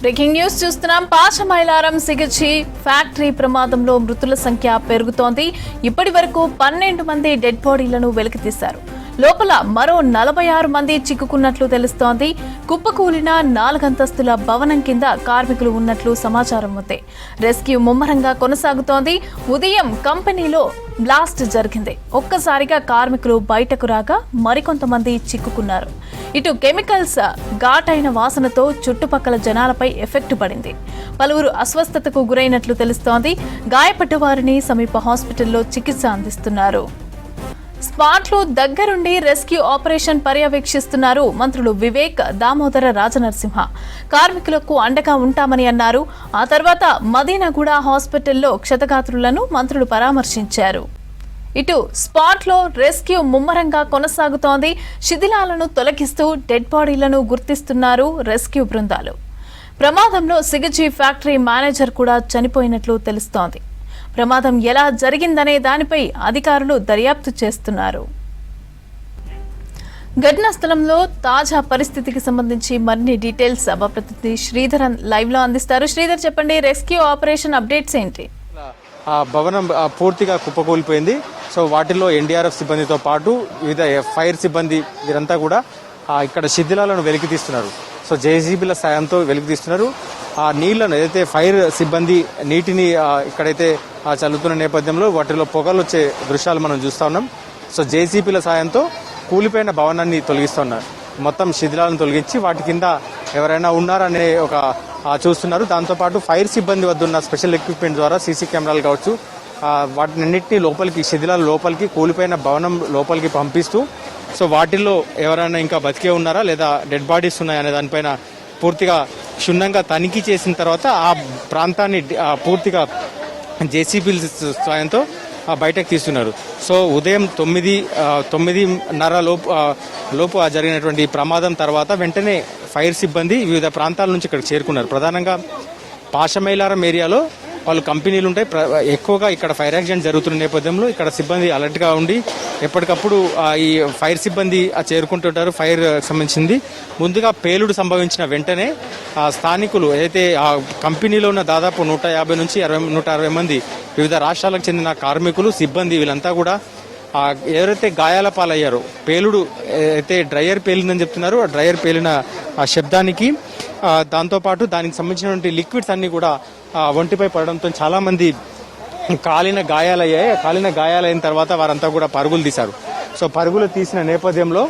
Breaking news చూస్తున్నాం. Pashamylaram సిగిచి factory ప్రమాదంలో మృతుల సంఖ్య పెరుగుతోంది. ఇప్పటి వరకు 12 మంది డెడ్ బాడీలను వెలికితీశారు. లోపల మరో 46 మంది చిక్కుకున్నట్లు తెలుస్తోంది. కుప్పకూలిన 4 అంతస్తుల భవనం కింద కార్మికులు ఉన్నట్లు సమాచారం ఉంది. రెస్క్యూ ముమ్మరంగా కొనసాగుతోంది. ఉదయం కంపెనీలో బ్లాస్ట్ జరిగింది. ఒక్కసారిగా కార్మికులు బయటకు రాగా మరికొంతమంది చిక్కుకున్నారు. ఇటు కెమికల్స్ ఘాటైన వాసనతో చుట్టుపక్కల జనాలపై ఎఫెక్ట్ పడింది. పలువురు అస్వస్థతకు గురైనట్లు తెలుస్తోంది. గాయపడ్డ వారిని సమీప హాస్పిటల్లో చికిత్స అందిస్తున్నారు. స్పాట్లో దగ్గరుండి రెస్క్యూ ఆపరేషన్ పర్యవేక్షిస్తున్నారు మంత్రులు వివేక్, దామోదర రాజనరసింహ. కార్మికులకు అండగా ఉంటామని అన్నారు. ఆ తర్వాత మదీనాగూడ హాస్పిటల్లో క్షతగాత్రులను మంత్రులు పరామర్శించారు. ఇటు స్పాట్లో రెస్క్యూ ముమ్మరంగా కొనసాగుతోంది. శిథిలాలను తొలగిస్తూ డెడ్ బాడీలను గుర్తిస్తున్నారు రెస్క్యూ బృందాలు. ప్రమాదంలో సిగిచి ఫ్యాక్టరీ మేనేజర్ కూడా చనిపోయినట్లు తెలుస్తోంది. ప్రమాదం ఎలా జరిగిందనే దానిపై అధికారులు దర్యాప్తు చేస్తున్నారు. ఘటనా స్థలంలో తాజా పరిస్థితికి సంబంధించి మరిన్ని డీటెయిల్స్ మా ప్రతినిధి శ్రీధర్ లైవ్ లో అందిస్తారు. శ్రీధర్, చెప్పండి, రెస్క్యూ ఆపరేషన్ అప్డేట్స్ ఏంటి? ఆ భవనం పూర్తిగా కుప్పకూలిపోయింది. సో వాటిలో ఎన్డీఆర్ఎఫ్ సిబ్బందితో పాటు వివిధ ఫైర్ సిబ్బంది వీరంతా కూడా ఇక్కడ శిథిలాలను వెలికి తీస్తున్నారు. సో జేసీబీల సాయంతో వెలికి తీస్తున్నారు. ఆ నీళ్లను ఏదైతే ఫైర్ సిబ్బంది నీటిని ఇక్కడైతే చల్లుతున్న నేపథ్యంలో వాటిలో పొగలు వచ్చే దృశ్యాలు మనం చూస్తా ఉన్నాం. సో జేసీబీల సాయంతో కూలిపోయిన భవనాన్ని తొలగిస్తున్నారు. మొత్తం శిథిలాలను తొలగించి వాటి కింద ఎవరైనా ఉన్నారనే ఒక చూస్తున్నారు. దాంతోపాటు ఫైర్ సిబ్బంది వద్ద ఉన్న స్పెషల్ ఎక్విప్మెంట్ ద్వారా సీసీ కెమెరాలు కావచ్చు వాటినన్నింటినీ లోపలికి శిథిలాల లోపలికి కూలిపోయిన భవనం లోపలికి పంపిస్తూ సో వాటిల్లో ఎవరైనా ఇంకా బతికే ఉన్నారా లేదా డెడ్ బాడీస్ ఉన్నాయా అనే దానిపైన పూర్తిగా క్షుణ్ణంగా తనిఖీ చేసిన తర్వాత ఆ ప్రాంతాన్ని పూర్తిగా జేసీబీల సాయంతో బయటకు తీస్తున్నారు. సో ఉదయం 9:30 లోపు జరిగినటువంటి ప్రమాదం తర్వాత వెంటనే ఫైర్ సిబ్బంది వివిధ ప్రాంతాల నుంచి ఇక్కడ చేరుకున్నారు. ప్రధానంగా పాశమైలారం ఏరియాలో వాళ్ళు కంపెనీలు ఉంటాయి. ఎక్కువగా ఇక్కడ ఫైర్ యాక్సిడెంట్ జరుగుతున్న నేపథ్యంలో ఇక్కడ సిబ్బంది అలర్ట్గా ఉండి ఎప్పటికప్పుడు ఈ ఫైర్ సిబ్బంది చేరుకుంటుంటారు. ఫైర్ సంబంధించింది ముందుగా పేలుడు సంభవించిన వెంటనే స్థానికులు ఏదైతే ఆ కంపెనీలో ఉన్న దాదాపు 150 నుంచి 160 మంది వివిధ రాష్ట్రాలకు చెందిన కార్మికులు, సిబ్బంది వీళ్ళంతా కూడా ఎవరైతే గాయాల పాలయ్యారో పేలుడు అయితే డ్రైయర్ పేలిందని చెప్తున్నారు. ఆ డ్రైయర్ పేలిన ఆ శబ్దానికి దాంతోపాటు దానికి సంబంధించినటువంటి లిక్విడ్స్ అన్ని కూడా ఒంటిపై పడడంతో చాలా మంది కాలిన గాయాలయ్యాయి. కాలిన గాయాలైన తర్వాత వారంతా కూడా పరుగులు తీశారు. సో పరుగులు తీసిన నేపథ్యంలో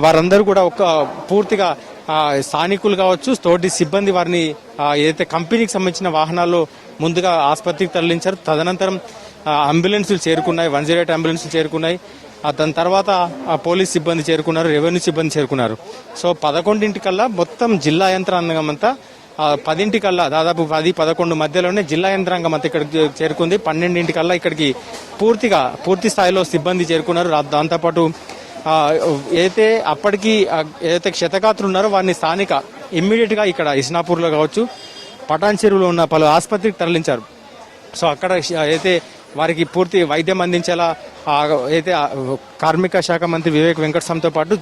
వారందరూ కూడా పూర్తిగా స్థానికులు కావచ్చు, తోటి సిబ్బంది వారిని ఏదైతే కంపెనీకి సంబంధించిన వాహనాల్లో ముందుగా ఆసుపత్రికి తరలించారు. తదనంతరం అంబులెన్సులు చేరుకున్నాయి, 108 అంబులెన్సులు చేరుకున్నాయి. దాని తర్వాత పోలీస్ సిబ్బంది చేరుకున్నారు, రెవెన్యూ సిబ్బంది చేరుకున్నారు. సో 11 మొత్తం జిల్లా యంత్రాంగం అంతా 10 దాదాపు 10-11 మధ్యలోనే జిల్లా యంత్రాంగం అంతా ఇక్కడికి చేరుకుంది. 12 ఇక్కడికి పూర్తి స్థాయిలో సిబ్బంది చేరుకున్నారు. దాంతోపాటు ఏదైతే అప్పటికి ఏదైతే క్షతగాత్రులు ఉన్నారో వారిని స్థానిక ఇమ్మీడియట్ గా ఇక్కడ ఇస్నాపూర్లో కావచ్చు, పటాన్ చెరువులో ఉన్న పలు ఆసుపత్రికి తరలించారు. సో అక్కడ అయితే వారికి పూర్తి వైద్యం అందించేలా అయితే కార్మిక శాఖ మంత్రి వివేక్ వెంకటస్వామితో పాటు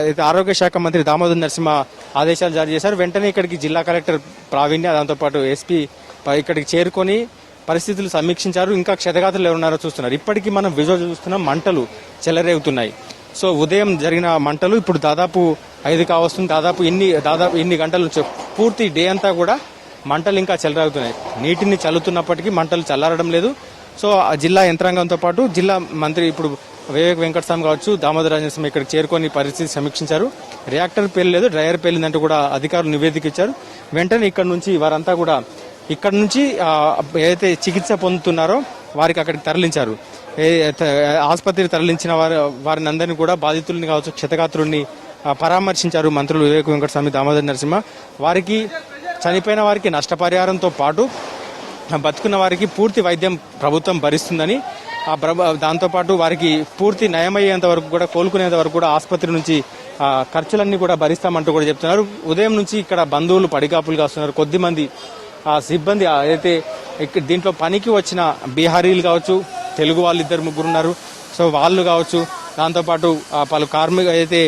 అయితే ఆరోగ్య శాఖ మంత్రి దామోదర నరసింహ ఆదేశాలు జారీ చేశారు. వెంటనే ఇక్కడికి జిల్లా కలెక్టర్ ప్రావీణ్య, దాంతోపాటు ఎస్పీ ఇక్కడికి చేరుకొని పరిస్థితులు సమీక్షించారు. ఇంకా క్షతగాత్రులు ఎవరున్నారో చూస్తున్నారు. ఇప్పటికీ మనం విజువల్ చూస్తున్నాం, మంటలు చెలరేగుతున్నాయి. సో ఉదయం జరిగిన మంటలు ఇప్పుడు దాదాపు 5 కావస్తుంది. దాదాపు ఇన్ని గంటల నుంచి పూర్తి డే అంతా కూడా మంటలు ఇంకా చెలరేగుతున్నాయి. నీటిని చల్లుతున్నప్పటికీ మంటలు చల్లారడం లేదు. సో జిల్లా యంత్రాంగంతో పాటు జిల్లా మంత్రి ఇప్పుడు వివేక్ వెంకటస్వామి కావచ్చు, దామోదర రాజనరసింహ ఇక్కడికి చేరుకొని పరిస్థితి సమీక్షించారు. రియాక్టర్ పేర్లేదు, డ్రైయర్ పేలిందంటూ కూడా అధికారులు నివేదిక ఇచ్చారు. వెంటనే ఇక్కడ నుంచి వారంతా కూడా ఇక్కడ నుంచి ఏదైతే చికిత్స పొందుతున్నారో వారికి అక్కడికి తరలించారు. ఆసుపత్రికి తరలించిన వారిని అందరినీ కూడా బాధితుల్ని కావచ్చు, క్షతగాత్రుల్ని పరామర్శించారు మంత్రులు వివేక్ వెంకటస్వామి, దామోదర నరసింహ. వారికి చనిపోయిన వారికి నష్టపరిహారంతో పాటు బతుకున్న వారికి పూర్తి వైద్యం ప్రభుత్వం భరిస్తుందని, దాంతోపాటు వారికి పూర్తి నయమయ్యేంత వరకు కూడా, కోలుకునేంత వరకు కూడా ఆసుపత్రి నుంచి ఖర్చులన్నీ కూడా భరిస్తామంటూ కూడా చెప్తున్నారు. ఉదయం నుంచి ఇక్కడ బంధువులు పడిగాపులు కాస్తున్నారు. కొద్దిమంది సిబ్బంది అయితే దీంట్లో పనికి వచ్చిన బీహారీలు కావచ్చు, తెలుగు వాళ్ళు 2-3 ఉన్నారు. సో వాళ్ళు కావచ్చు, దాంతోపాటు పలు కార్మికులు అయితే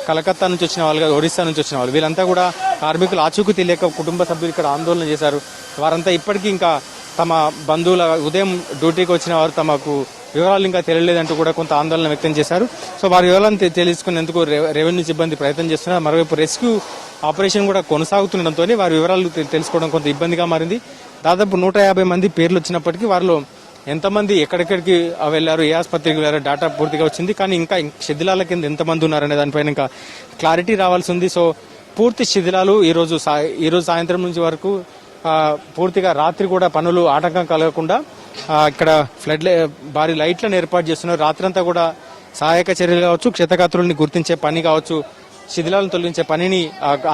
కలకత్తా నుంచి వచ్చిన వాళ్ళు, ఒరిస్సా నుంచి వచ్చిన వాళ్ళు, వీళ్ళంతా కూడా కార్మికులు ఆచూకీ తెలియక కుటుంబ సభ్యులు ఇక్కడ ఆందోళన చేశారు. వారంతా ఇప్పటికీ ఇంకా తమ బంధువుల ఉదయం డ్యూటీకి వచ్చిన వారు తమకు వివరాలు ఇంకా తెలియలేదంటూ కూడా కొంత ఆందోళన వ్యక్తం చేశారు. సో వారి వివరాలను తెలుసుకునేందుకు రెవెన్యూ సిబ్బంది ప్రయత్నం చేస్తున్నారు. మరోవైపు రెస్క్యూ ఆపరేషన్ కూడా కొనసాగుతుండటంతో వారి వివరాలు తెలుసుకోవడం కొంత ఇబ్బందిగా మారింది. దాదాపు 150 మంది పేర్లు వచ్చినప్పటికీ వారిలో ఎంతమంది ఎక్కడెక్కడికి వెళ్లారు, ఏ ఆసుపత్రికి వెళ్లారు డేటా పూర్తిగా వచ్చింది. కానీ ఇంకా శిథిలాల కింద ఎంతమంది ఉన్నారనే దానిపైన ఇంకా క్లారిటీ రావాల్సి ఉంది. సో పూర్తి శిథిలాలు ఈ రోజు సాయంత్రం నుంచి వరకు పూర్తిగా రాత్రి కూడా పనులు ఆటంకం కలగకుండా ఇక్కడ భారీ లైట్లను ఏర్పాటు చేస్తున్నారు. రాత్రంతా కూడా సహాయక చర్యలు కావచ్చు, క్షతగాత్రుల్ని గుర్తించే పని కావచ్చు, శిథిలాలను తొలగించే పనిని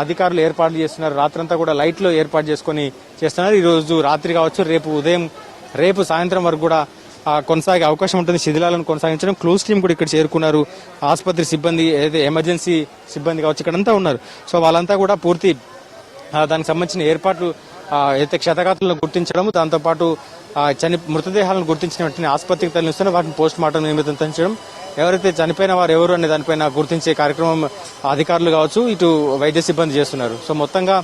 అధికారులు ఏర్పాటు చేస్తున్నారు. రాత్రంతా కూడా లైట్లు ఏర్పాటు చేసుకుని చేస్తున్నారు. ఈ రోజు రాత్రి కావచ్చు, రేపు సాయంత్రం వరకు కూడా కొనసాగే అవకాశం ఉంటుంది. శిథిలాలను కొనసాగించడం. క్లూస్ టీం కూడా ఇక్కడ చేరుకున్నారు. ఆసుపత్రి సిబ్బంది, ఏదైతే ఎమర్జెన్సీ సిబ్బంది కావచ్చు ఇక్కడంతా ఉన్నారు. సో వాళ్ళంతా కూడా పూర్తి దానికి సంబంధించిన ఏర్పాట్లు అయితే క్షతగాత్రులను గుర్తించడం, దాంతోపాటు మృతదేహాలను గుర్తించిన వెంటనే ఆసుపత్రికి తరలిస్తున్నారు. వాటిని పోస్ట్ మార్టం నిమిత్తం తరలించడం, ఎవరైతే చనిపోయిన వారు ఎవరు అనే దానిపైన గుర్తించే కార్యక్రమం అధికారులు కావచ్చు, ఇటు వైద్య సిబ్బంది చేస్తున్నారు. సో మొత్తంగా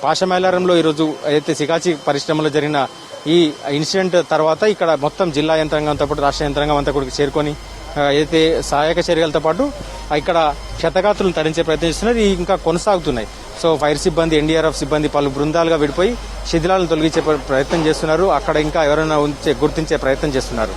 పాషమైలారంలో ఈరోజు అయితే సికాచి పరిశ్రమలో జరిగిన ఈ ఇన్సిడెంట్ తర్వాత ఇక్కడ మొత్తం జిల్లా యంత్రాంగంతో పాటు రాష్ట్ర యంత్రాంగం అంతా కూడా చేరుకొని అయితే సహాయక చర్యలతో పాటు ఇక్కడ క్షతగాత్రులను తరించే ప్రయత్నం చేస్తున్నారు. ఇంకా కొనసాగుతున్నాయి. సో ఫైర్ సిబ్బంది, ఎన్డీఆర్ఎఫ్ సిబ్బంది పలు బృందాలుగా విడిపోయి శిథిలాలను తొలగించే ప్రయత్నం చేస్తున్నారు. అక్కడ ఇంకా ఎవరైనా గుర్తించే ప్రయత్నం చేస్తున్నారు.